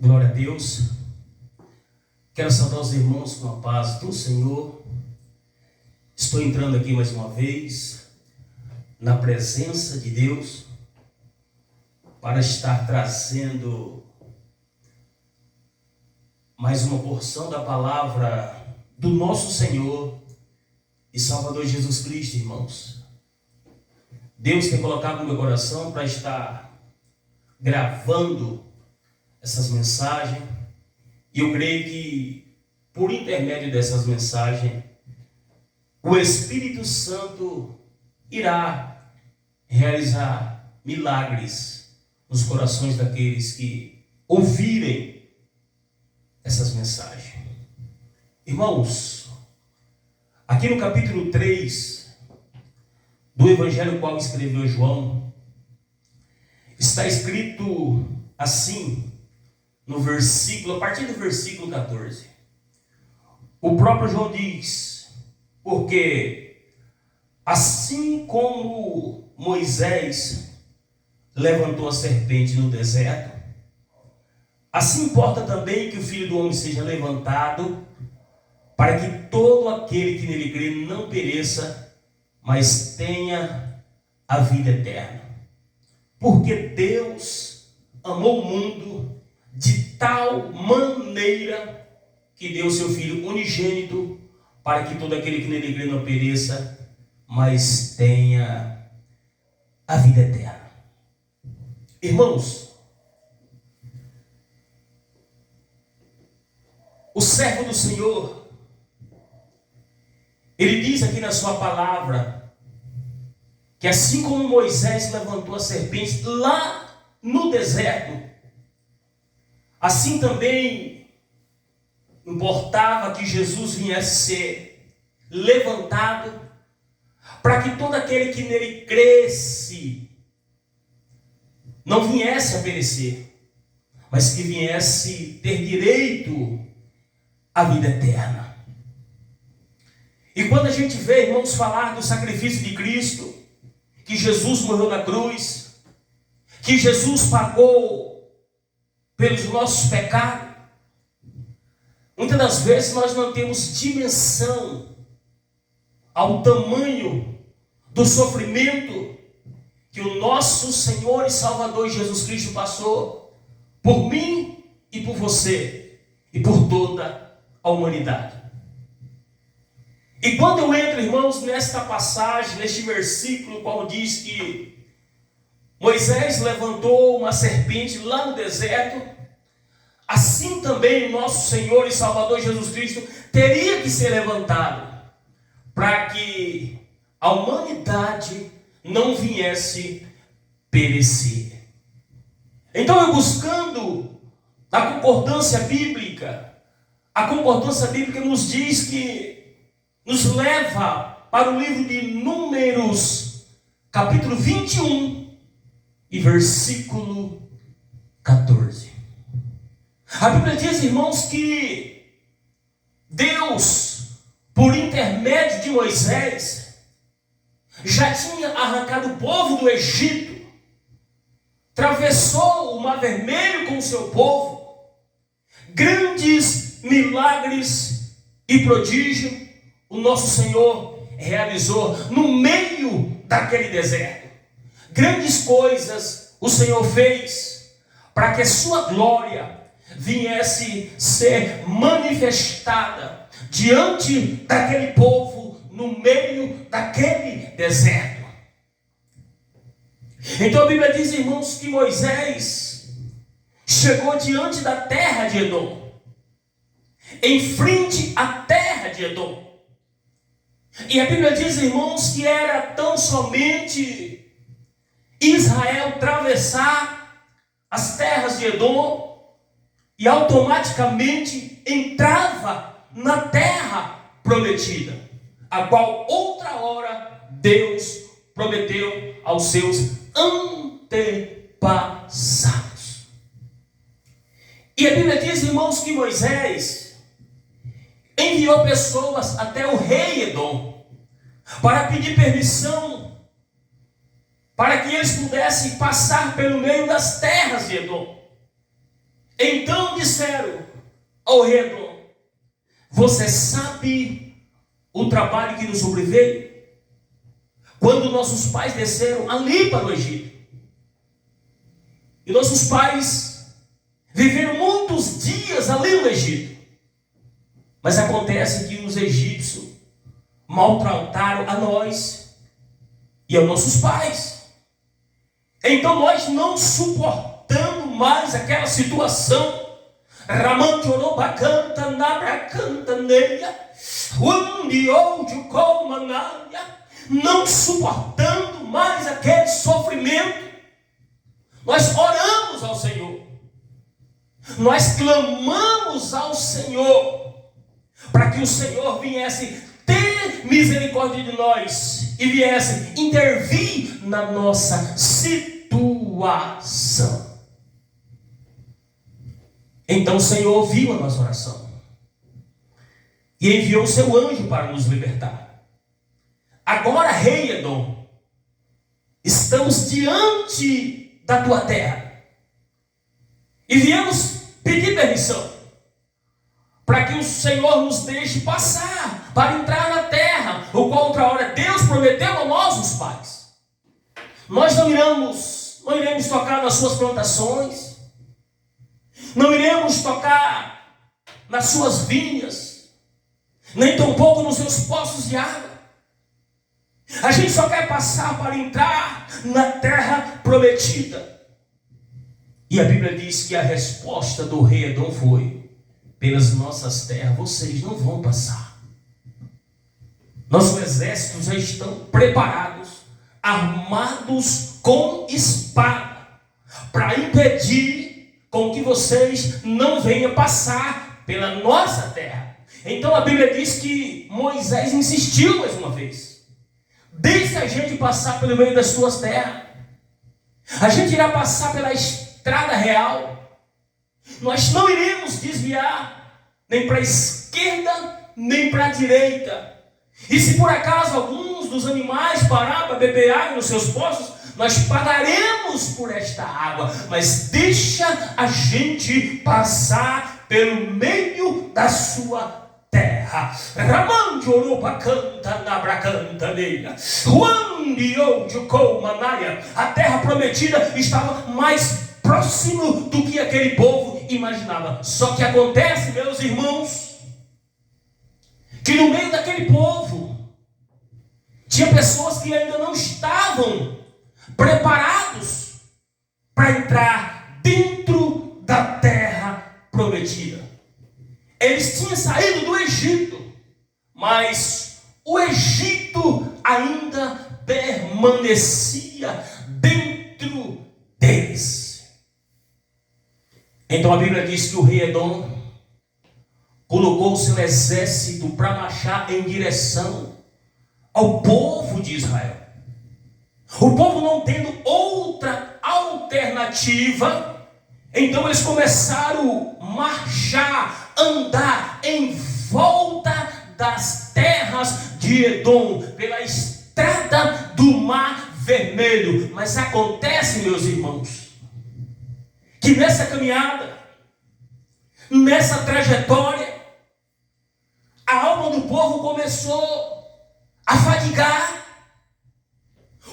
Glória a Deus. Quero saudar os irmãos com a paz do Senhor. Estou entrando aqui mais uma vez na presença de Deus para estar trazendo mais uma porção da palavra do nosso Senhor e Salvador Jesus Cristo, irmãos. Deus tem colocado no meu coração para estar gravando essas mensagens, e eu creio que por intermédio dessas mensagens o Espírito Santo irá realizar milagres nos corações daqueles que ouvirem essas mensagens. Irmãos, aqui no capítulo 3 do Evangelho qual escreveu João, está escrito assim, no versículo, a partir do versículo 14. O próprio João diz: porque assim como Moisés levantou a serpente no deserto, assim importa também que o Filho do Homem seja levantado, para que todo aquele que nele crê não pereça, mas tenha a vida eterna. Porque Deus amou o mundo de tal maneira que deu seu Filho unigênito, para que todo aquele que nele crê não pereça, mas tenha a vida eterna. Irmãos, o servo do Senhor, ele diz aqui na sua palavra, que assim como Moisés levantou a serpente lá no deserto, assim também importava que Jesus viesse ser levantado, para que todo aquele que nele cresce não viesse a perecer, mas que viesse ter direito à vida eterna. E quando a gente vê, irmãos, falar do sacrifício de Cristo, que Jesus morreu na cruz, que Jesus pagou pelos nossos pecados, muitas das vezes nós não temos dimensão ao tamanho do sofrimento que o nosso Senhor e Salvador Jesus Cristo passou por mim e por você e por toda a humanidade. E quando eu entro, irmãos, nesta passagem, neste versículo, qual diz que Moisés levantou uma serpente lá no deserto, assim também o nosso Senhor e Salvador Jesus Cristo teria que ser levantado, para que a humanidade não viesse perecer. Então, eu buscando a concordância bíblica nos diz que nos leva para o livro de Números, capítulo 21 e versículo 14. A Bíblia diz, irmãos, que Deus, por intermédio de Moisés, já tinha arrancado o povo do Egito, atravessou o Mar Vermelho com o seu povo, grandes milagres e prodígios o nosso Senhor realizou no meio daquele deserto. Grandes coisas o Senhor fez para que a sua glória viesse ser manifestada diante daquele povo no meio daquele deserto. Então a Bíblia diz, irmãos, que Moisés chegou diante da terra de Edom, em frente à terra de Edom. E a Bíblia diz, irmãos, que era tão somente Israel atravessar as terras de Edom e automaticamente entrava na terra prometida, a qual outra hora Deus prometeu aos seus antepassados. E a Bíblia diz, irmãos, que Moisés enviou pessoas até o rei Edom para pedir permissão para que eles pudessem passar pelo meio das terras de Edom. Então disseram ao rei Edom: você sabe o trabalho que nos sobreveio quando nossos pais desceram ali para o Egito? E nossos pais viveram muitos dias ali no Egito. Mas acontece que os egípcios maltrataram a nós e aos nossos pais. Então nós não suportamos mais aquela situação. Ramante orobacanta nabracanta neia, undioudio colmanaia, não suportando mais aquele sofrimento. Nós oramos ao Senhor, nós clamamos ao Senhor para que o Senhor viesse ter misericórdia de nós e viesse intervir na nossa situação. Então o Senhor ouviu a nossa oração e enviou o seu anjo para nos libertar. Agora, rei Edom, estamos diante da tua terra e viemos pedir permissão para que o Senhor nos deixe passar para entrar na terra, o qual outra hora Deus prometeu a nós, os pais. Nós não iremos tocar nas suas plantações, não iremos tocar nas suas vinhas, nem tampouco nos seus poços de água. A gente só quer passar para entrar na terra prometida. E a Bíblia diz que a resposta do rei Edom foi: pelas nossas terras vocês não vão passar. Nossos exércitos já estão preparados, armados com espada, para impedir com que vocês não venham passar pela nossa terra. Então a Bíblia diz que Moisés insistiu mais uma vez: deixa a gente passar pelo meio das tuas terras. A gente irá passar pela estrada real. Nós não iremos desviar nem para a esquerda nem para a direita. E se por acaso alguns dos animais parar para beber água nos seus poços, nós pagaremos por esta água, mas deixa a gente passar pelo meio da sua terra. Ramande orobacanta nabracanta neia, uandiodio colmanaia. A terra prometida estava mais próximo do que aquele povo imaginava. Só que acontece, meus irmãos, que no meio daquele povo tinha pessoas que ainda não estavam preparados para entrar dentro da terra prometida. Eles tinham saído do Egito, mas o Egito ainda permanecia dentro deles. Então a Bíblia diz que o rei Edom colocou o seu exército para marchar em direção ao povo de Israel. O povo, não tendo outra alternativa, então eles começaram a marchar, andar em volta das terras de Edom, pela estrada do Mar Vermelho. Mas acontece, meus irmãos, que nessa caminhada, nessa trajetória, a alma do povo começou a fadigar.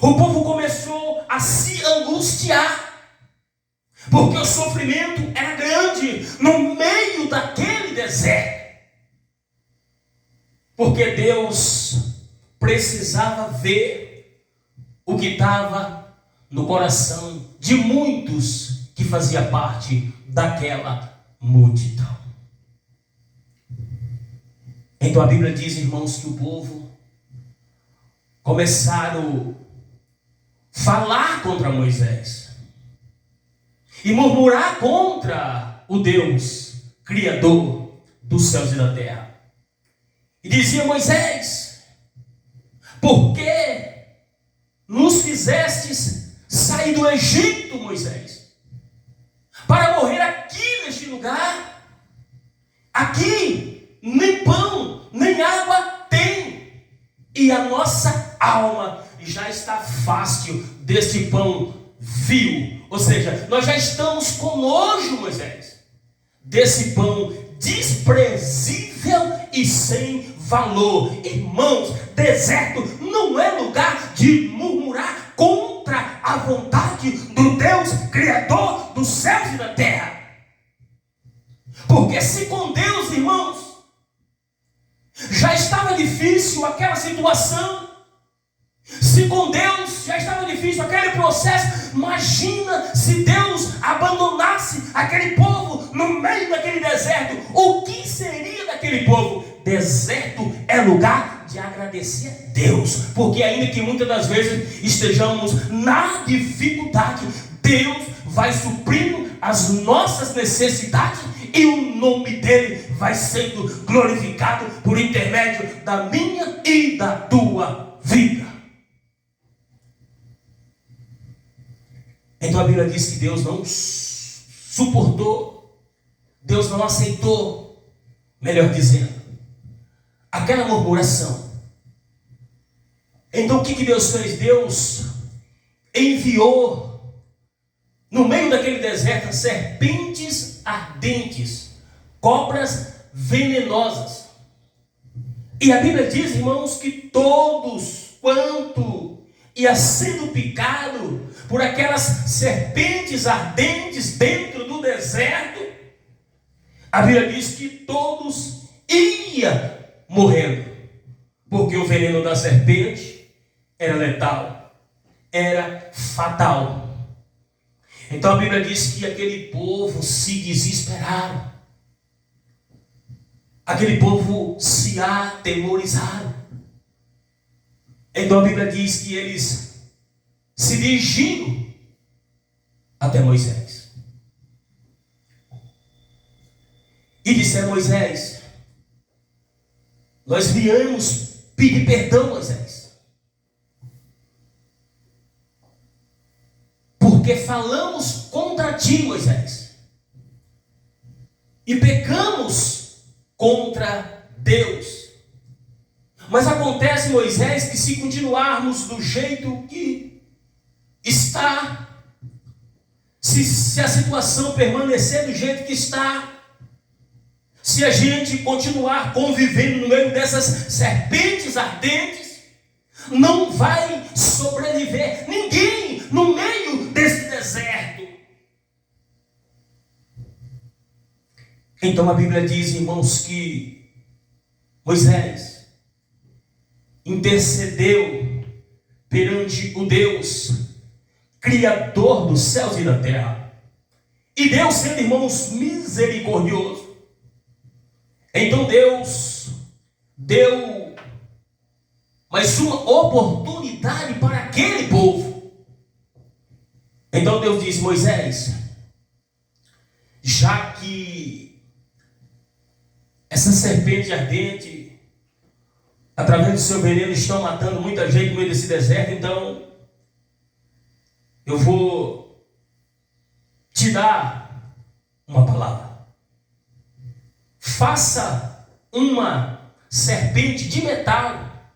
O povo começou a se angustiar, porque o sofrimento era grande no meio daquele deserto. Porque Deus precisava ver o que estava no coração de muitos que fazia parte daquela multidão. Então a Bíblia diz, irmãos, que o povo começaram a falar contra Moisés e murmurar contra o Deus Criador dos céus e da terra. E dizia: Moisés, por que nos fizestes sair do Egito, Moisés, para morrer aqui neste lugar? Aqui nem pão, nem água tem, e a nossa alma já está fácil deste pão vil. Ou seja, nós já estamos com nojo, Moisés. desse pão desprezível e sem valor. Irmãos, deserto não é lugar de murmurar contra a vontade do Deus Criador dos céus e da terra. Porque se com Deus, irmãos, já estava difícil aquela situação, se com Deus já estava difícil aquele processo, imagina se Deus abandonasse aquele povo no meio daquele deserto. O que seria daquele povo? Deserto é lugar de agradecer a Deus, porque ainda que muitas das vezes estejamos na dificuldade, Deus vai suprindo as nossas necessidades e o nome dele vai sendo glorificado por intermédio da minha e da tua vida. Então a Bíblia diz que Deus não suportou, Deus não aceitou, melhor dizendo, aquela murmuração. Então o que Deus fez? Deus enviou no meio daquele deserto serpentes ardentes, cobras venenosas. E a Bíblia diz, irmãos, que todos quanto ia sendo picado por aquelas serpentes ardentes dentro do deserto, a Bíblia diz que todos iam morrendo, porque o veneno da serpente era letal, era fatal. Então a Bíblia diz que aquele povo se desesperaram, aquele povo se atemorizaram. Então a Bíblia diz que eles se dirigiram até Moisés e disseram: Moisés, nós viemos pedir perdão, Moisés, porque falamos contra ti, Moisés, e pecamos contra Deus. Mas acontece, Moisés, que se continuarmos do jeito que está, se a situação permanecer do jeito que está, se a gente continuar convivendo no meio dessas serpentes ardentes, não vai sobreviver ninguém no meio desse deserto. Então a Bíblia diz, irmãos, que Moisés intercedeu perante o Deus Criador dos céus e da terra. E Deus, sendo, irmãos, misericordioso, então Deus deu mais uma oportunidade para aquele povo. Então Deus disse: Moisés, já que essa serpente ardente, através do seu veneno, estão matando muita gente no meio desse deserto, então eu vou te dar uma palavra. Faça uma serpente de metal,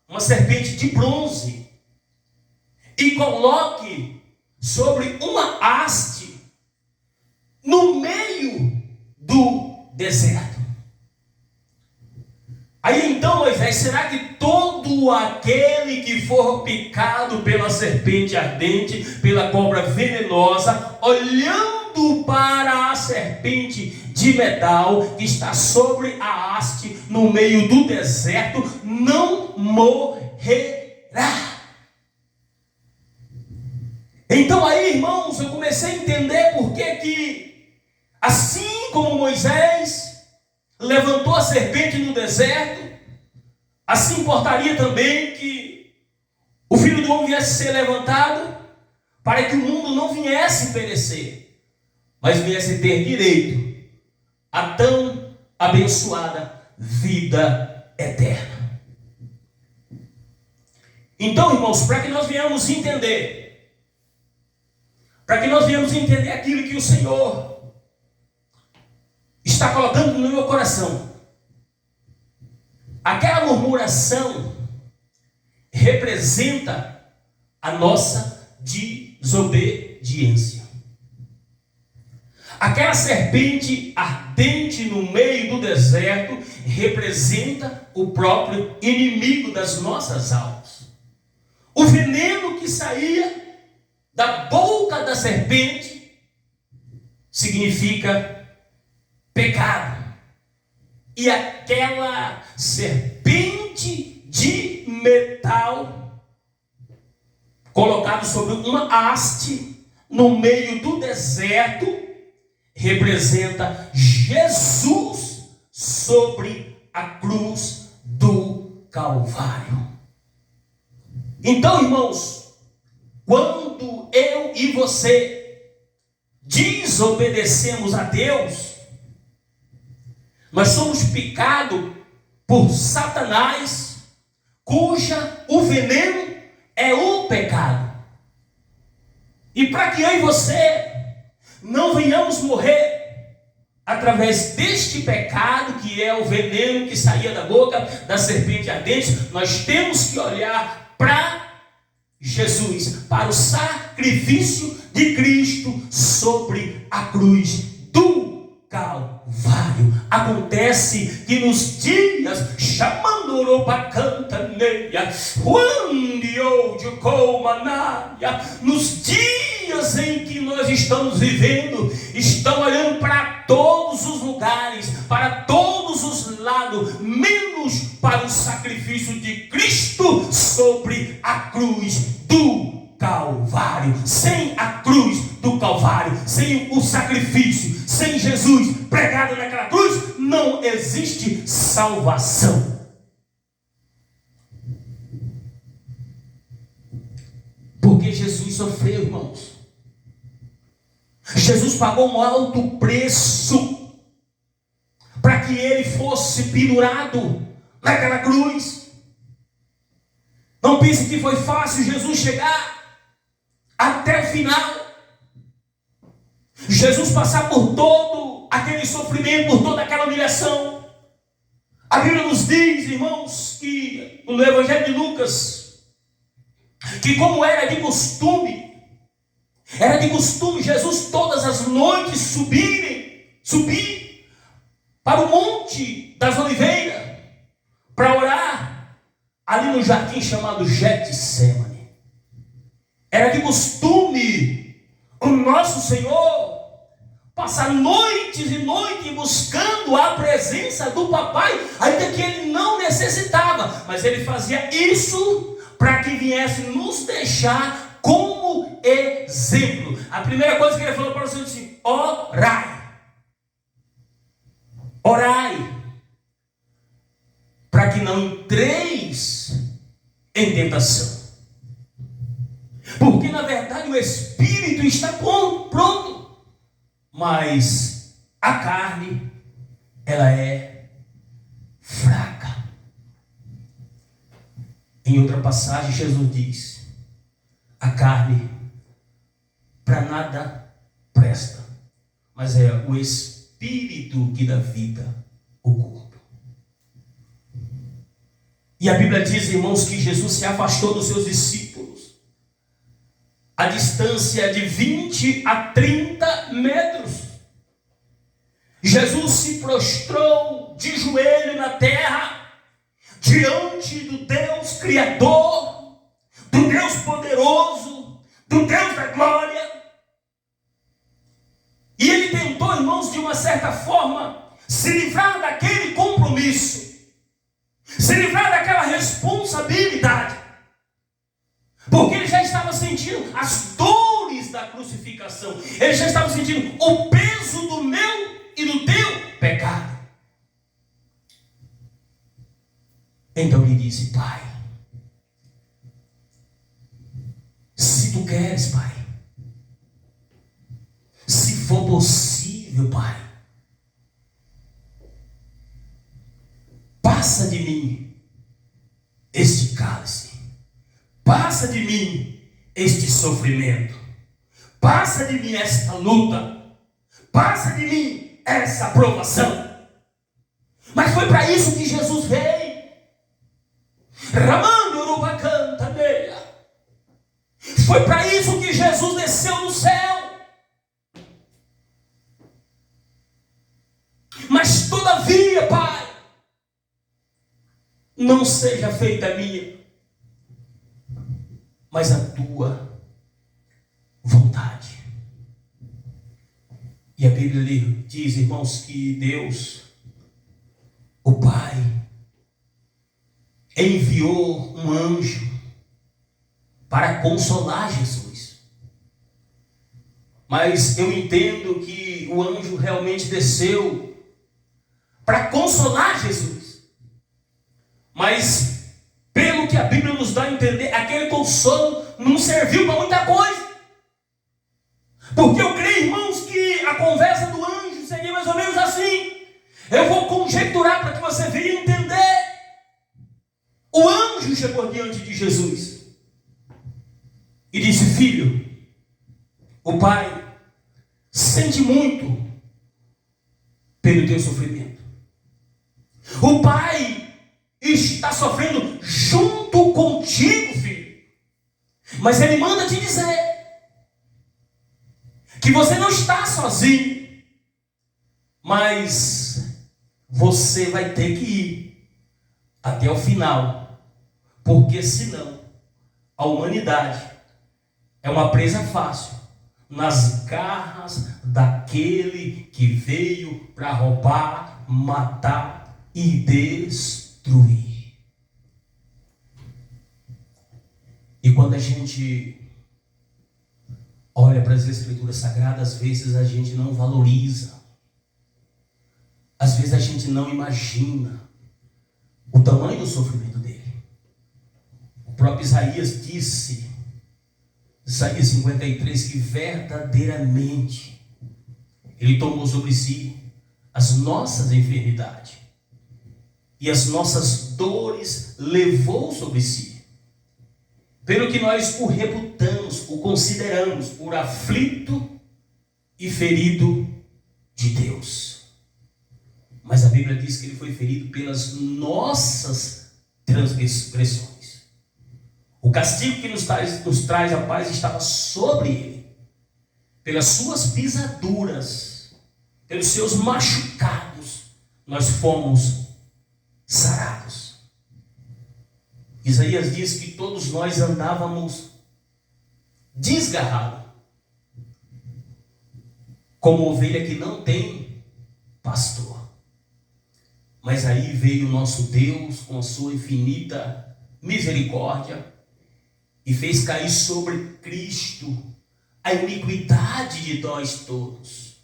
uma serpente de bronze, e coloque sobre uma haste no meio do deserto. Aí então, Moisés, será que todo aquele que for picado pela serpente ardente, pela cobra venenosa, olhando para a serpente de metal que está sobre a haste no meio do deserto, não morrerá? Então aí, irmãos, eu comecei a entender por que assim como Moisés levantou a serpente no deserto, assim importaria também que o Filho do Homem viesse ser levantado, para que o mundo não viesse perecer, mas viesse ter direito a tão abençoada vida eterna. Então, irmãos, para que nós venhamos entender, aquilo que o Senhor está colocando no meu coração, aquela murmuração representa a nossa desobediência. Aquela serpente ardente no meio do deserto representa o próprio inimigo das nossas almas. O veneno que saía da boca da serpente significa pecado. E aquela serpente de metal colocado sobre uma haste no meio do deserto representa Jesus sobre a cruz do Calvário. Então, irmãos, quando eu e você desobedecemos a Deus, nós somos picados por Satanás, cuja o veneno é o pecado. E para que eu e você não venhamos morrer através deste pecado, que é o veneno que saía da boca da serpente ardente, nós temos que olhar para Jesus, para o sacrifício de Cristo sobre a cruz do Calvário. Acontece que nos dias nos dias em que nós estamos vivendo, estão olhando para todos os lugares, para todos os lados, menos para o sacrifício de Cristo sobre a cruz do Calvário. Sem a cruz do Calvário, sem o sacrifício, sem Jesus pregado naquela cruz, não existe salvação. Porque Jesus sofreu, irmãos. Jesus pagou um alto preço para que ele fosse pendurado naquela cruz. Não pense que foi fácil Jesus chegar até o final. Jesus passar por todo aquele sofrimento, por toda aquela humilhação. A Bíblia nos diz, irmãos, que no Evangelho de Lucas, que como era de costume Jesus todas as noites subir para o Monte das Oliveiras para orar ali no jardim chamado Getsemane. Era de costume o nosso Senhor passar noites e noites buscando a presença do papai, ainda que ele não necessitava, mas ele fazia isso para que viesse nos deixar como exemplo. A primeira coisa que ele falou para você é assim: orai. Orai, para que não entreis em tentação. Porque na verdade o espírito está pronto, mas a carne, ela é fraca. Em outra passagem, Jesus diz: a carne para nada presta, mas é o Espírito que dá vida ao corpo. E a Bíblia diz, irmãos, que Jesus se afastou dos seus discípulos a distância de 20 a 30 metros. Jesus se prostrou de joelho na terra, diante do Deus Criador, do Deus poderoso, do Deus da glória. E ele tentou, irmãos, de uma certa forma, se livrar daquele compromisso, se livrar daquela responsabilidade, porque ele já estava sentindo as dores da crucificação, ele já estava sentindo o peso do meu e do teu pecado. Então ele disse: Pai, se tu queres, Pai, se for possível, Pai, passa de mim este cálice, passa de mim este sofrimento, passa de mim esta luta, passa de mim essa provação. Mas foi para isso que Jesus veio. Foi para isso que Jesus desceu do céu. Mas todavia, Pai, não seja feita a minha, mas a tua vontade. E a Bíblia diz, irmãos, que Deus, o Pai, enviou um anjo para consolar Jesus. Mas eu entendo que o anjo realmente desceu para consolar Jesus. Mas, pelo que a Bíblia nos dá a entender, aquele consolo não serviu para muita coisa. Porque eu creio, irmãos, que a conversa do anjo seria mais ou menos assim. Eu vou conjecturar para que você venha entender. O anjo chegou diante de Jesus e disse: filho, o pai sente muito pelo teu sofrimento. O pai está sofrendo junto contigo, filho. Mas ele manda te dizer que você não está sozinho, mas você vai ter que ir até o final, porque senão a humanidade é uma presa fácil nas garras daquele que veio para roubar, matar e destruir. E quando a gente olha para as Escrituras Sagradas, às vezes a gente não valoriza, às vezes a gente não imagina o tamanho do sofrimento dele. O próprio Isaías disse, Isaías 53, que verdadeiramente ele tomou sobre si as nossas enfermidades e as nossas dores levou sobre si. Pelo que nós o reputamos, o consideramos por aflito e ferido de Deus. Mas a Bíblia diz que ele foi ferido pelas nossas transgressões. O castigo que nos traz a paz estava sobre ele. Pelas suas pisaduras, pelos seus machucados, nós fomos sarados. Isaías diz que todos nós andávamos desgarrados, como ovelha que não tem pastor. Mas aí veio o nosso Deus com a sua infinita misericórdia e fez cair sobre Cristo a iniquidade de nós todos,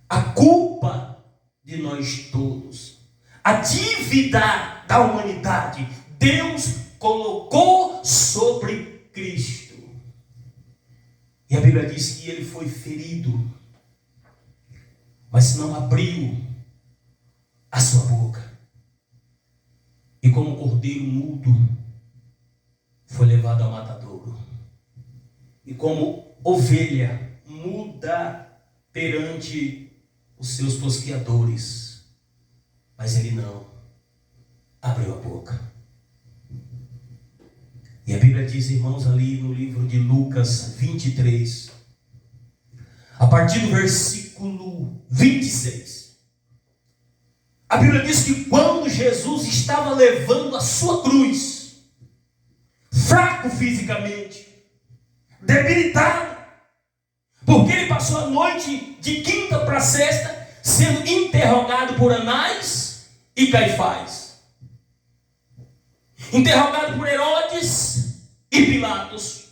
a culpa de nós todos, a dívida da humanidade. Deus colocou sobre Cristo. E a Bíblia diz que ele foi ferido, mas não abriu a sua boca. E como cordeiro mudo, foi levado ao matadouro. E como ovelha muda perante os seus tosqueadores, mas ele não abriu a boca. E a Bíblia diz, irmãos, ali no livro de Lucas 23, a partir do versículo 26, a Bíblia diz que quando Jesus estava levando a sua cruz, fraco fisicamente, debilitado, porque ele passou a noite de quinta para sexta sendo interrogado por Anás e Caifás, interrogado por Herodes e Pilatos.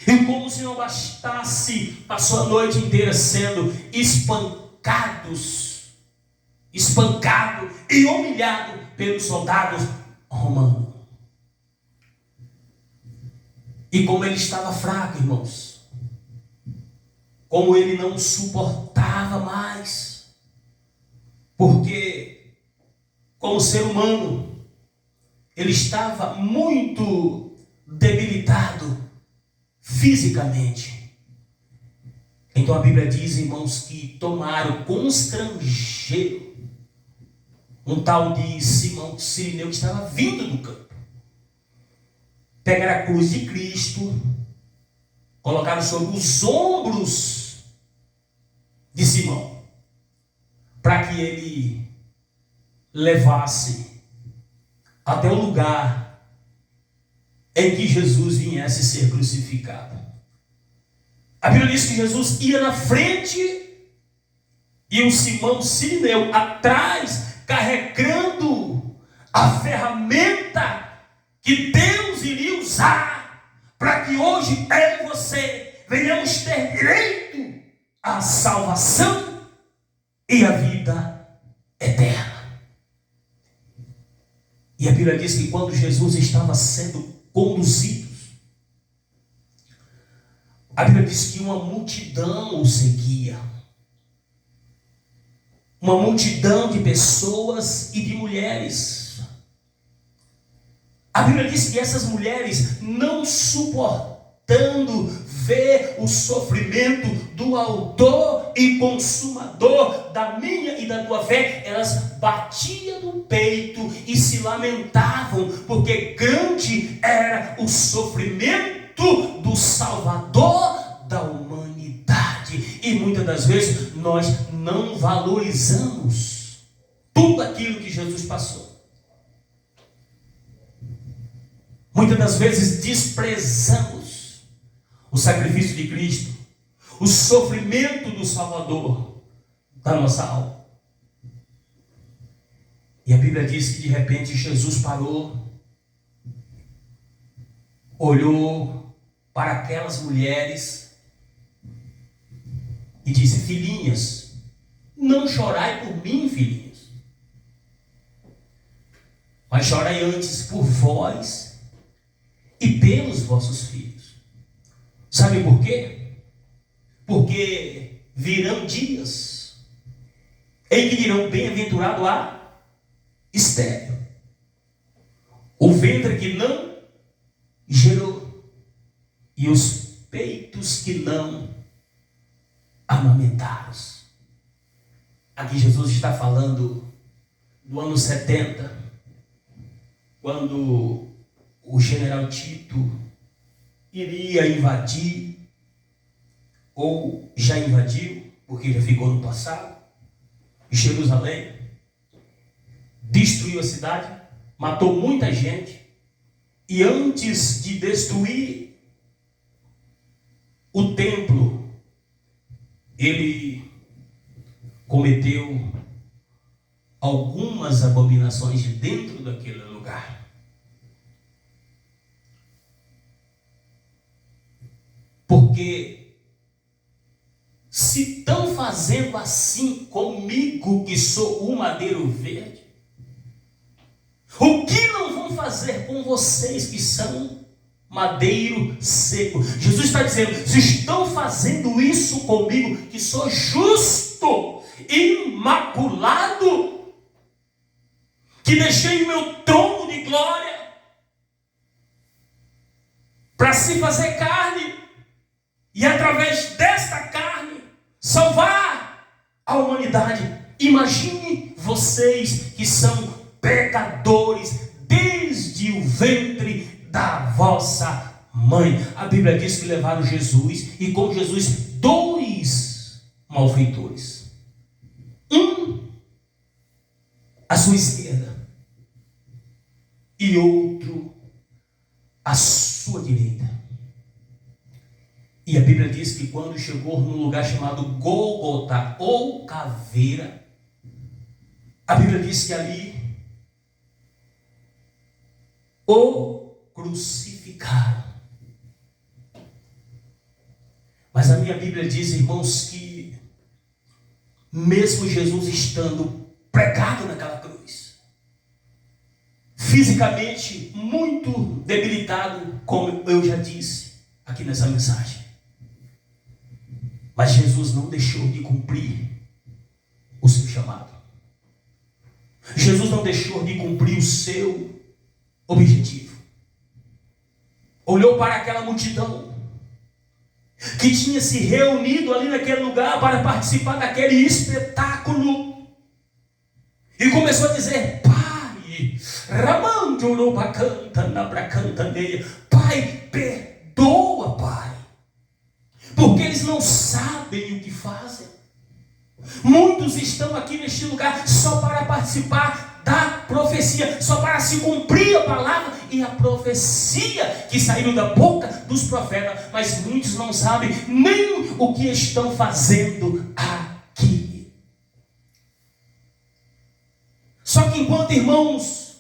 E como se não bastasse, passou a noite inteira sendo espancado e humilhado pelos soldados romanos. E como ele estava fraco, irmãos, como ele não suportava mais, porque como ser humano ele estava muito debilitado fisicamente. Então a Bíblia diz, irmãos, que tomaram constrangeiro um tal de Simão Cirineu que estava vindo do campo. Pegaram a cruz de Cristo, colocaram sobre os ombros de Simão, para que ele levasse até o lugar em que Jesus viesse ser crucificado. A Bíblia diz que Jesus ia na frente e o Simão Sirineu atrás, carregando a ferramenta que Deus iria usar para que hoje eu e você venhamos ter direito à salvação e à vida eterna. E a Bíblia diz que quando Jesus estava sendo conduzido, a Bíblia diz que uma multidão o seguia. Uma multidão de pessoas e de mulheres. A Bíblia diz que essas mulheres, não suportando ver o sofrimento do autor e consumador da minha e da tua fé, elas batiam no peito e se lamentavam, porque grande era o sofrimento do Salvador da humanidade. E muitas das vezes nós não valorizamos tudo aquilo que Jesus passou. Muitas das vezes desprezamos o sacrifício de Cristo, o sofrimento do Salvador da nossa alma. E a Bíblia diz que de repente Jesus parou, olhou para aquelas mulheres e disse: filhinhas, não chorai por mim, filhinhas, mas chorai antes por vós e pelos vossos filhos. Sabe por quê? Porque virão dias em que dirão: bem-aventurado a estéril, o ventre que não gerou, e os peitos que não amamentaram. Aqui Jesus está falando do ano 70, quando o general Tito iria invadir, ou já invadiu, porque já ficou no passado, Jerusalém, destruiu a cidade, matou muita gente, e antes de destruir o templo, ele cometeu algumas abominações dentro daquele lugar. Porque se estão fazendo assim comigo, que sou o madeiro verde, o que não vão fazer com vocês que são madeiro seco? Jesus está dizendo: se estão fazendo isso comigo, que sou justo, imaculado, que deixei o meu trono de glória para se fazer carne, e através desta carne salvar a humanidade. Imagine vocês que são pecadores desde o ventre da vossa mãe. A Bíblia diz que levaram Jesus, e com Jesus 2 malfeitores, um à sua esquerda e outro à sua direita. E a Bíblia diz que quando chegou num lugar chamado Gólgota, ou caveira, a Bíblia diz que ali o crucificaram. Mas a minha Bíblia diz, irmãos, que mesmo Jesus estando pregado naquela cruz, fisicamente muito debilitado, como eu já disse aqui nessa mensagem, mas Jesus não deixou de cumprir o seu chamado. Jesus não deixou de cumprir o seu objetivo. Olhou para aquela multidão que tinha se reunido ali naquele lugar para participar daquele espetáculo, e começou a dizer: Pai, Pai, perdoa, Pai, porque eles não sabem o que fazem. Muitos estão aqui neste lugar só para participar da profecia, só para se cumprir a palavra e a profecia que saiu da boca dos profetas, mas muitos não sabem nem o que estão fazendo aqui. Só que enquanto, irmãos,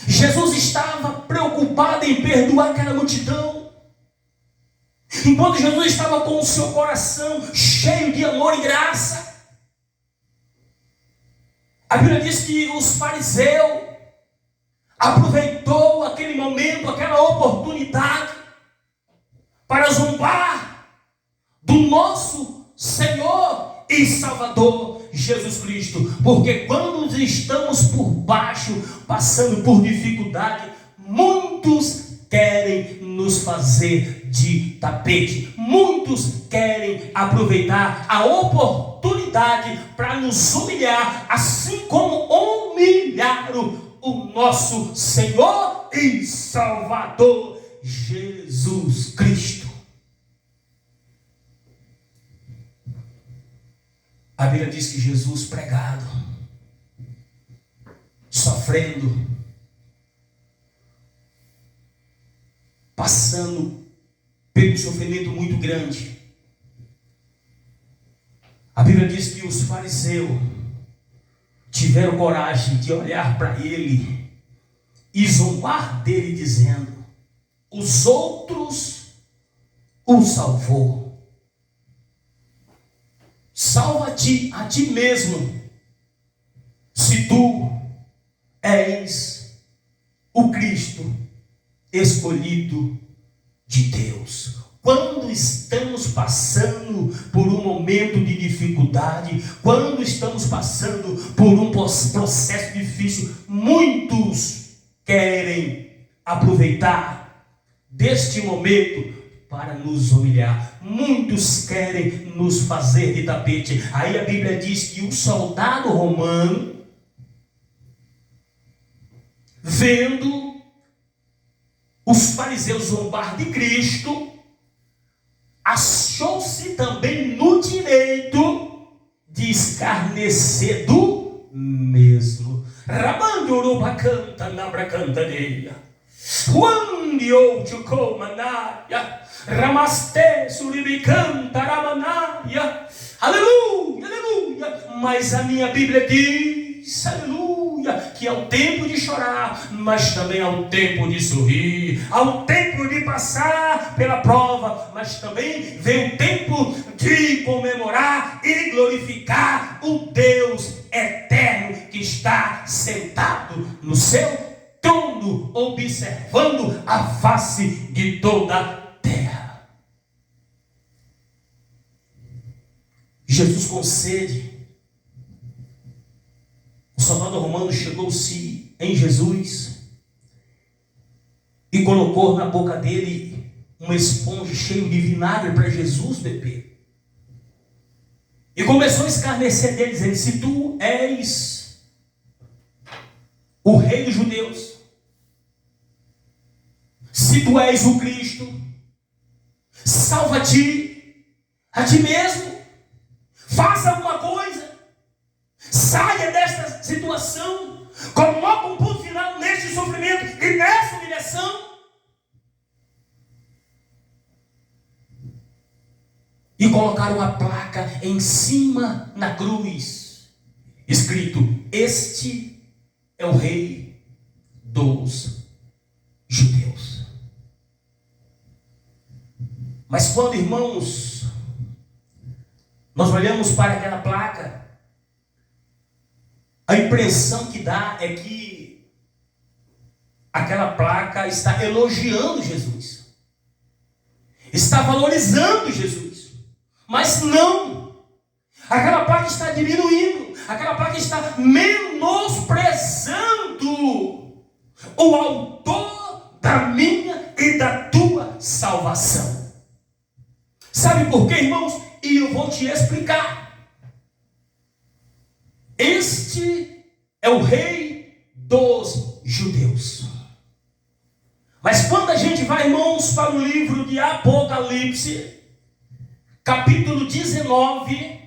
Jesus estava preocupado em perdoar aquela multidão, enquanto Jesus estava com o seu coração cheio de amor e graça, a Bíblia diz que os fariseus aproveitou aquele momento, aquela oportunidade para zombar do nosso Senhor e Salvador Jesus Cristo. Porque quando estamos por baixo, passando por dificuldade, muitos querem nos fazer de tapete. Muitos querem aproveitar a oportunidade para nos humilhar, assim como humilharam o nosso Senhor e Salvador Jesus Cristo. A Bíblia diz que Jesus pregado, sofrendo, passando pelo sofrimento muito grande. A Bíblia diz que os fariseus tiveram coragem de olhar para ele e zombar dele, dizendo: os outros o salvou. Salva-te a ti mesmo, se tu és o Cristo escolhido de Deus. Quando estamos passando por um momento de dificuldade, quando estamos passando por um processo difícil, muitos querem aproveitar deste momento para nos humilhar. Muitos querem nos fazer de tapete. Aí a Bíblia diz que um soldado romano, vendo os fariseus zombar de Cristo, achou-se também no direito de escarnecer do mesmo. Rabando uruba canta na bracantaneia. Quando eu te comanaia, ramaste suribicanta ramanaia. Aleluia, aleluia. Mas a minha Bíblia diz, aleluia, que é o tempo de chorar, mas também é o tempo de sorrir, há o tempo de passar pela prova, mas também vem o tempo de comemorar e glorificar o Deus eterno que está sentado no seu trono, observando a face de toda a terra. Jesus com sede, o soldado romano chegou-se em Jesus e colocou na boca dele uma esponja cheia de vinagre para Jesus beber. E começou a escarnecer dele, dizendo: se tu és o rei dos judeus, se tu és o Cristo, salva-te a ti mesmo, faça alguma coisa, saia desta situação, coloca um ponto final neste sofrimento e nessa humilhação. E colocaram uma placa em cima na cruz, escrito: este é o rei dos judeus. Mas quando, irmãos, nós olhamos para aquela placa, a impressão que dá é que aquela placa está elogiando Jesus, está valorizando Jesus, mas não, aquela placa está diminuindo, aquela placa está menosprezando o autor da minha e da tua salvação. Sabe por quê, irmãos? E eu vou te explicar. Este é o rei dos judeus. Mas quando a gente vai, irmãos, para o livro de Apocalipse, capítulo 19,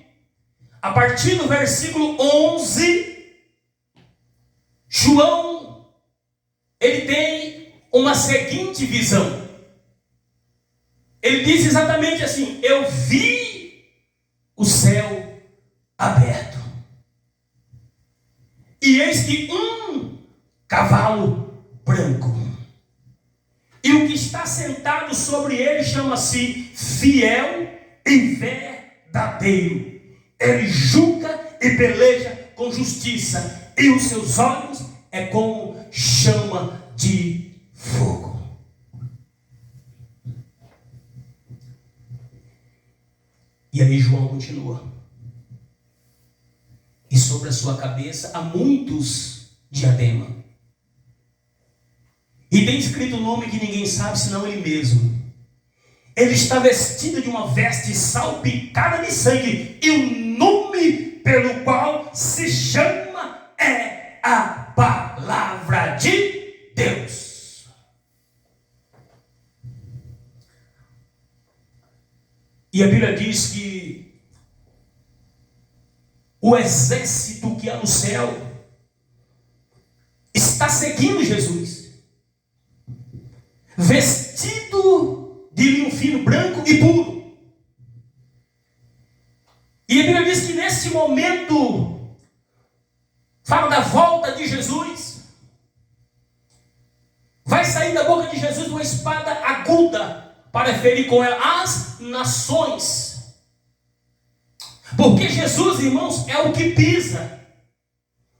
a partir do versículo 11, João, ele tem uma seguinte visão. Ele diz exatamente assim: eu vi o céu aberto, e eis que um cavalo branco, e o que está sentado sobre ele chama-se Fiel e Verdadeiro. Ele julga e peleja com justiça, e os seus olhos é como chama de fogo. E aí João continua: e sobre a sua cabeça há muitos diademas, e tem escrito o nome que ninguém sabe senão ele mesmo. Ele está vestido de uma veste salpicada de sangue, e o nome pelo qual se chama é a palavra de Deus. E a Bíblia diz que o exército que há no céu está seguindo Jesus, vestido de linho fino, branco e puro. E a Bíblia diz que nesse momento, fala da volta de Jesus, vai sair da boca de Jesus uma espada aguda para ferir com ela as nações. Porque Jesus, irmãos, é o que pisa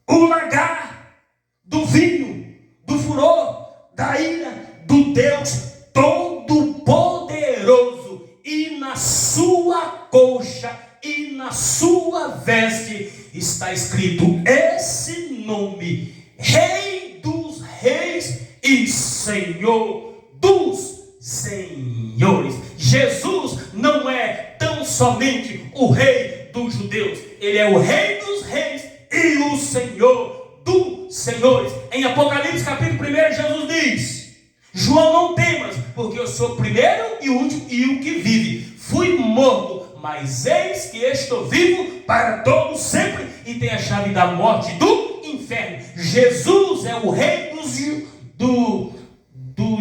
o lagar do vinho, do furor, da ira do Deus Todo-Poderoso. E na sua coxa e na sua veste está escrito esse nome: Rei dos Reis e Senhor dos Senhores. Jesus não é tão somente o Rei dos judeus, ele é o Rei dos Reis e o Senhor dos Senhores. Em Apocalipse capítulo 1, Jesus diz: João, não temas, porque eu sou o primeiro e o último e o que vive. Fui morto, mas eis que estou vivo para todo sempre, e tenho a chave da morte e do inferno. Jesus é o Rei dos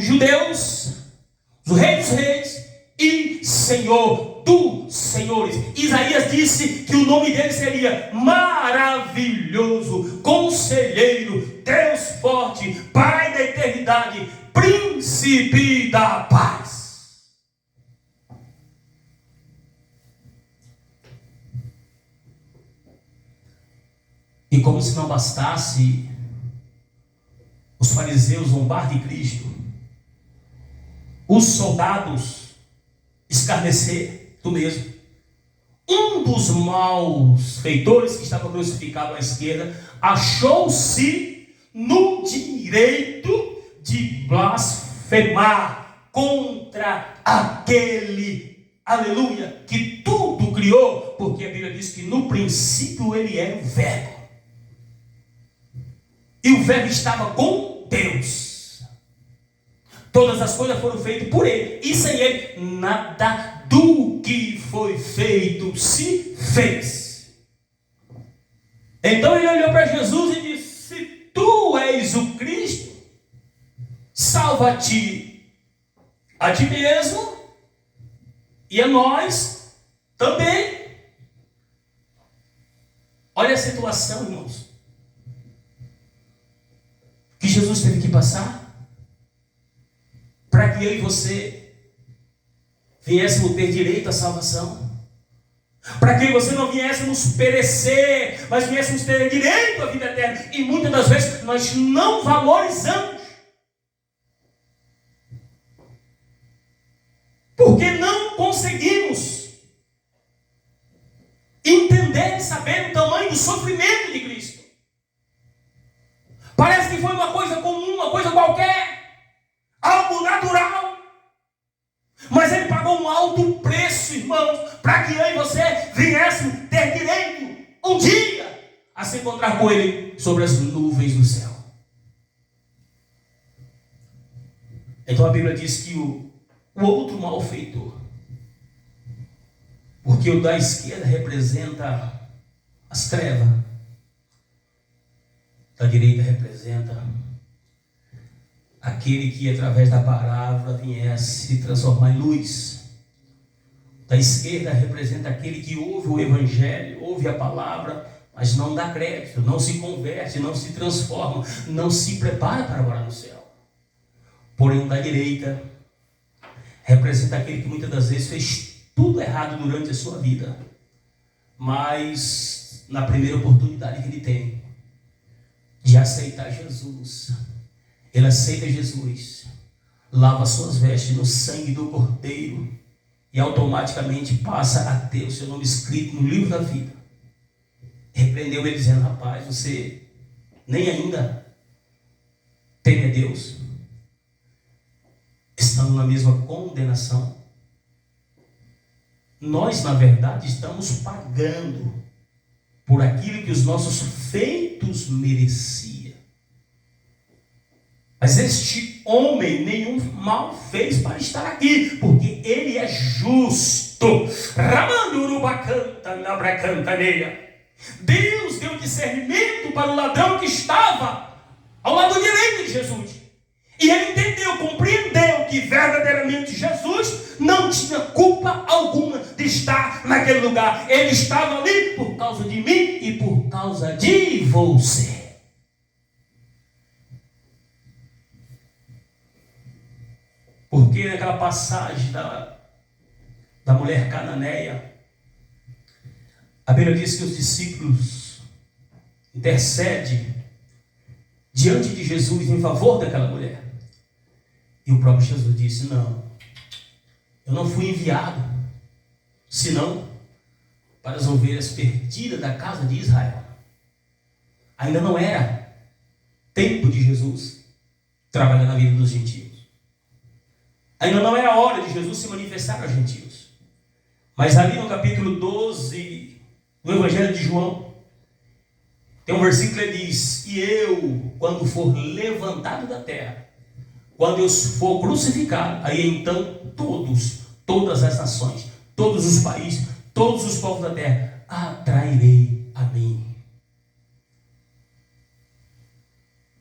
judeus, o Rei dos Reis e Senhor dos Senhores. Isaías disse que o nome dele seria Maravilhoso, Conselheiro, Deus Forte, Pai da Eternidade, Príncipe da Paz. E como se não bastasse os fariseus zombar de Cristo, os soldados escarnecer do mesmo, um dos maus feitores que estava crucificado à esquerda achou-se no direito de blasfemar contra aquele, aleluia, que tudo criou, porque a Bíblia diz que no princípio ele era o Verbo, e o Verbo estava com Deus. Todas as coisas foram feitas por ele, e sem ele nada do que foi feito se fez. Então ele olhou para Jesus e disse: se tu és o Cristo, salva-te a ti mesmo e a nós também. Olha a situação, irmãos, que Jesus teve que passar para que eu e você viéssemos ter direito à salvação, para que você não viéssemos perecer, mas viéssemos ter direito à vida eterna. E muitas das vezes nós não valorizamos, porque não conseguimos entender e saber o tamanho do sofrimento de Cristo. Parece que foi uma coisa comum, uma coisa qualquer, algo natural. Mas ele pagou um alto preço, irmãos, para que eu e você viéssemos ter direito um dia a se encontrar com ele sobre as nuvens do céu. Então a Bíblia diz que o outro malfeitor, porque o da esquerda representa As trevas da direita representa aquele que através da palavra viesse se transformar em luz. Da esquerda representa aquele que ouve o evangelho, ouve a palavra, mas não dá crédito, não se converte, não se transforma, não se prepara para morar no céu. Porém, da direita representa aquele que muitas das vezes fez tudo errado durante a sua vida, mas na primeira oportunidade que ele tem de aceitar Jesus, ele aceita Jesus, lava suas vestes no sangue do Cordeiro e automaticamente passa a ter o seu nome escrito no livro da vida. Repreendeu ele dizendo: rapaz, você nem ainda teme a Deus, estando na mesma condenação. Nós, na verdade, estamos pagando por aquilo que os nossos feitos mereciam. Mas este homem nenhum mal fez para estar aqui, porque ele é justo. Deus deu discernimento para o ladrão que estava ao lado direito de Jesus. E ele entendeu, compreendeu que verdadeiramente Jesus não tinha culpa alguma de estar naquele lugar. Ele estava ali por causa de mim e por causa de você. Porque naquela passagem da mulher cananeia, a Bíblia diz que os discípulos intercedem diante de Jesus em favor daquela mulher. E o próprio Jesus disse: não, eu não fui enviado senão para as ovelhas perdidas da casa de Israel. Ainda não era tempo de Jesus trabalhar na vida dos gentios. Ainda não era a hora de Jesus se manifestar aos gentios. Mas ali no capítulo 12 do Evangelho de João, tem um versículo que diz: e eu, quando for levantado da terra, quando eu for crucificado, aí então todas as nações, todos os países, todos os povos da terra, atrairei a mim.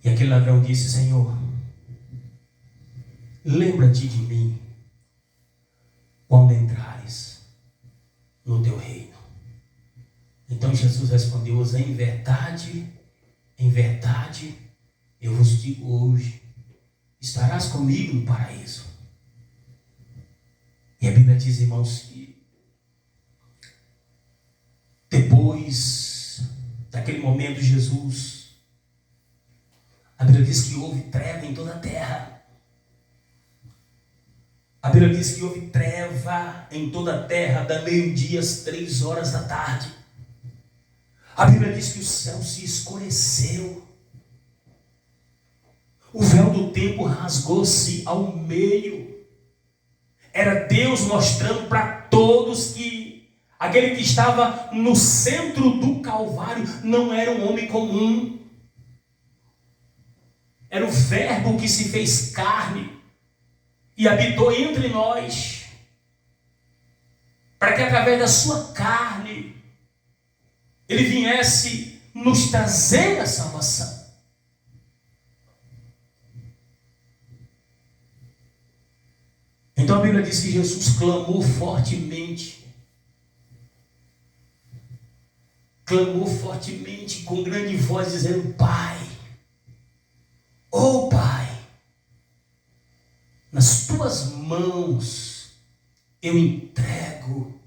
E aquele ladrão disse: Senhor, lembra-te de mim quando entrares no teu reino. Então Jesus respondeu-os: em verdade, eu vos digo hoje, estarás comigo no paraíso. E a Bíblia diz, irmãos, que depois daquele momento Jesus, a Bíblia diz que houve treva em toda a terra. A Bíblia diz que houve treva em toda a terra, da meio-dia às 3 horas da tarde. A Bíblia diz que o céu se escureceu. O véu do tempo rasgou-se ao meio. Era Deus mostrando para todos que aquele que estava no centro do Calvário não era um homem comum. Era o Verbo que se fez carne e habitou entre nós, para que através da sua carne ele viesse nos trazer a salvação. Então a Bíblia diz que Jesus clamou fortemente, com grande voz, dizendo: Pai, oh Pai, nas tuas mãos eu entrego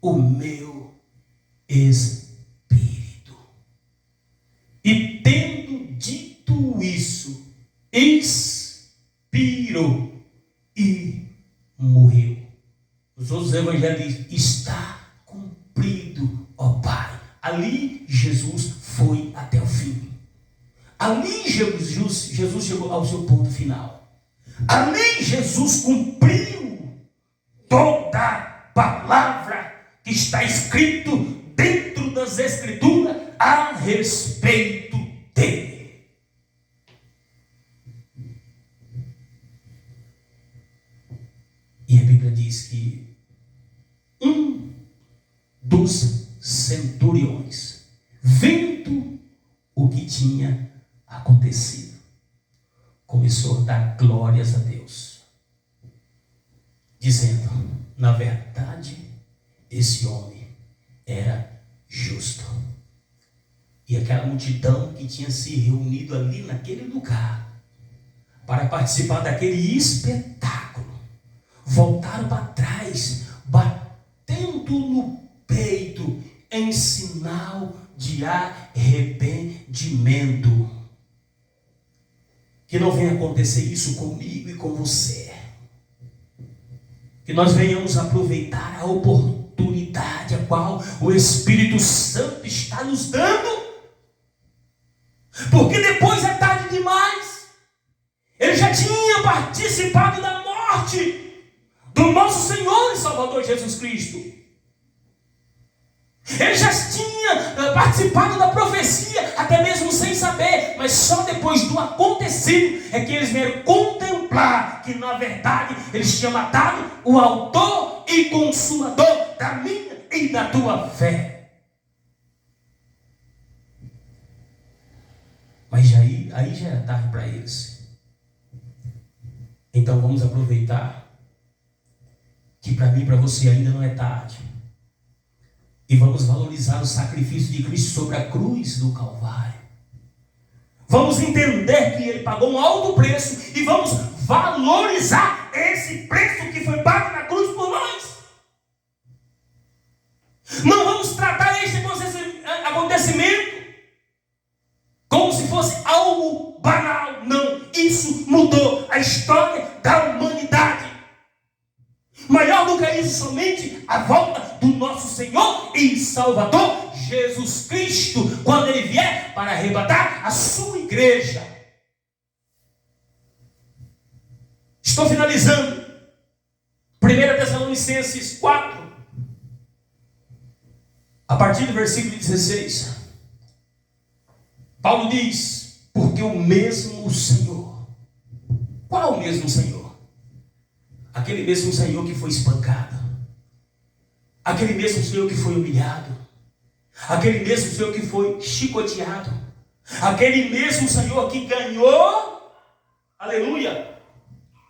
o meu espírito. E tendo dito isso, expirou e morreu. Os outros evangelhos dizem: está cumprido, ó Pai. Ali Jesus foi até o fim. Ali Jesus chegou ao seu ponto final. Ali Jesus cumpriu toda a palavra que está escrito dentro das Escrituras a respeito dele. E a Bíblia diz que um dos centuriões vendo o que tinha acontecido, começou a dar glórias a Deus, dizendo: na verdade, esse homem era justo. E aquela multidão que tinha se reunido ali naquele lugar para participar daquele espetáculo, voltaram para trás, batendo no peito em sinal de arrependimento. Que não venha acontecer isso comigo e com você. Que nós venhamos aproveitar a oportunidade a qual o Espírito Santo está nos dando. Porque depois é tarde demais. Ele já tinha participado da morte do nosso Senhor e Salvador Jesus Cristo. Ele já tinha participado da profecia, até mesmo sem saber, mas só depois do acontecido é que eles vieram contemplar que na verdade eles tinham matado o autor e consumador da minha e da tua fé. Mas aí já era tarde para eles. Então vamos aproveitar que para mim e para você ainda não é tarde. E vamos valorizar o sacrifício de Cristo sobre a cruz do Calvário. Vamos entender que Ele pagou um alto preço e vamos valorizar esse preço que foi pago na cruz por nós. Não vamos tratar este acontecimento como se fosse algo banal. Não, isso mudou a história da humanidade. Maior do que isso, somente a volta do nosso Senhor e Salvador Jesus Cristo, quando Ele vier para arrebatar a sua igreja. Estou finalizando. 1 Tessalonicenses 4, a partir do versículo 16. Paulo diz: porque o mesmo Senhor. Qual o mesmo Senhor? Aquele mesmo Senhor que foi espancado, aquele mesmo Senhor que foi humilhado, aquele mesmo Senhor que foi chicoteado, aquele mesmo Senhor que ganhou, aleluia,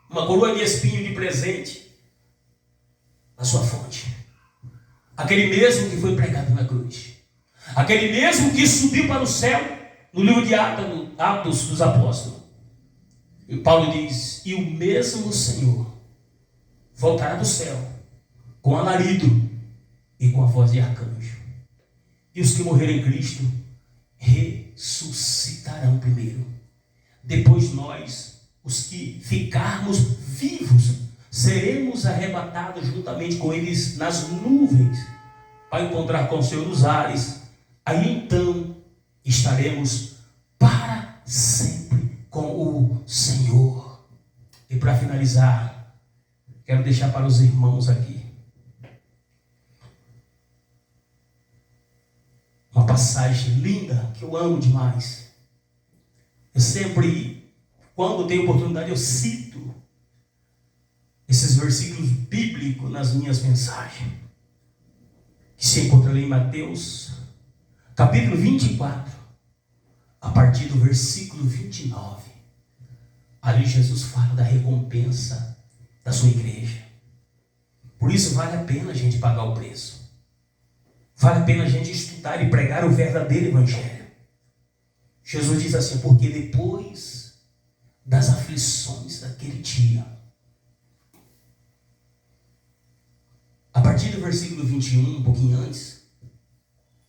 uma coroa de espinho de presente na sua fonte, aquele mesmo que foi pregado na cruz, aquele mesmo que subiu para o céu, no livro de Atos dos Apóstolos. E Paulo diz: e o mesmo Senhor voltará do céu com alarido e com a voz de arcanjo. E os que morrerem em Cristo ressuscitarão primeiro. Depois nós, os que ficarmos vivos, seremos arrebatados juntamente com eles nas nuvens, para encontrar com o Senhor nos ares. Aí então estaremos para sempre com o Senhor. E para finalizar, quero deixar para os irmãos aqui uma passagem linda que eu amo demais. Eu sempre, quando tenho oportunidade, eu cito esses versículos bíblicos nas minhas mensagens, que se encontra ali em Mateus, capítulo 24, a partir do versículo 29. Ali Jesus fala da recompensa da sua igreja. Por isso vale a pena a gente pagar o preço. Vale a pena a gente estudar e pregar o verdadeiro evangelho. Jesus diz assim: porque depois das aflições daquele dia, a partir do versículo 21, um pouquinho antes,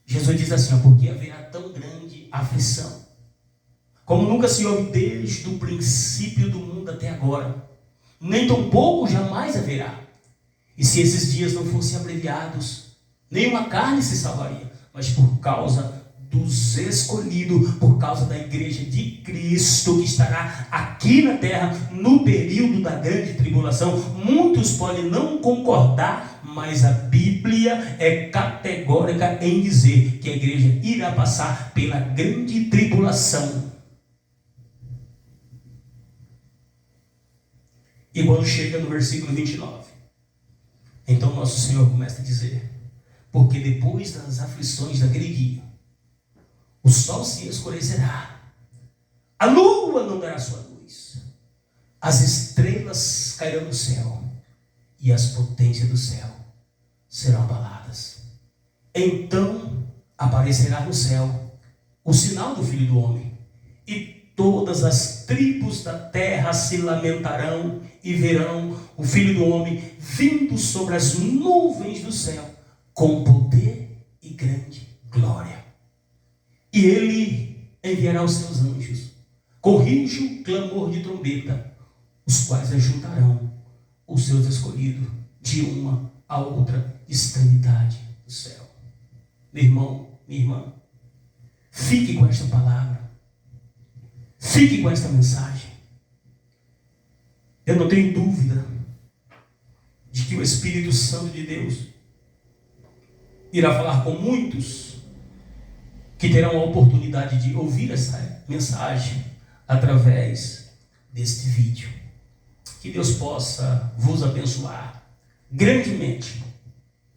Jesus diz assim: porque haverá tão grande aflição, como nunca se houve desde o princípio do mundo até agora, nem tampouco jamais haverá. E se esses dias não fossem abreviados, nenhuma carne se salvaria. Mas por causa dos escolhidos, por causa da igreja de Cristo que estará aqui na terra no período da grande tribulação, muitos podem não concordar, mas a Bíblia é categórica em dizer que a igreja irá passar pela grande tribulação. E quando chega no versículo 29, então nosso Senhor começa a dizer: porque depois das aflições daquele dia, o sol se escurecerá, a lua não dará sua luz, as estrelas cairão do céu e as potências do céu serão abaladas. Então aparecerá no céu o sinal do Filho do Homem, e todas as tribos da terra se lamentarão e verão o Filho do Homem vindo sobre as nuvens do céu com poder e grande glória. E ele enviará os seus anjos com rijo clamor de trombeta, os quais ajuntarão os seus escolhidos de uma a outra extremidade do céu. Meu irmão, minha irmã, fique com esta palavra, fique com esta mensagem. Eu não tenho dúvida de que o Espírito Santo de Deus irá falar com muitos que terão a oportunidade de ouvir essa mensagem através deste vídeo. Que Deus possa vos abençoar grandemente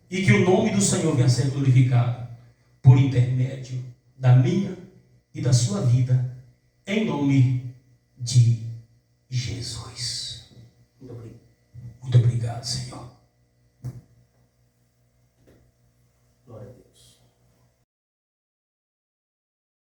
e que o nome do Senhor venha a ser glorificado por intermédio da minha e da sua vida, em nome de Jesus. Muito obrigado, Senhor.